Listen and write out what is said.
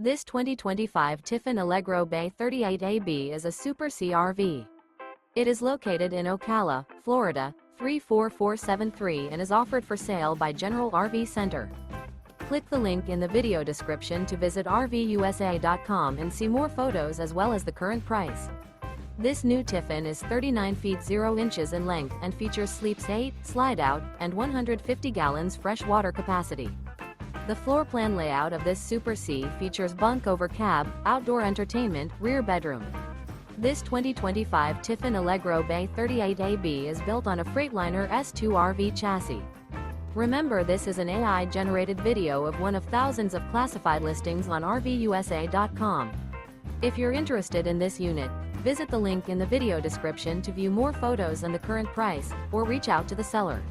This 2025 Tiffin Allegro Bay 38AB is a Super C RV. It is located in Ocala, Florida, 34473 and is offered for sale by General RV Center. Click the link in the video description to visit RVUSA.com and see more photos as well as the current price. This new Tiffin is 39 feet 0 inches in length and features sleeps 8, Slideout, and 150 gallons fresh water capacity. The floor plan layout of this Super C features bunk over cab, outdoor entertainment, rear bedroom. This 2025 Tiffin Allegro Bay 38AB is built on a Freightliner S2RV chassis. Remember, this is an AI-generated video of one of thousands of classified listings on RVUSA.com. If you're interested in this unit, visit the link in the video description to view more photos and the current price, or reach out to the seller.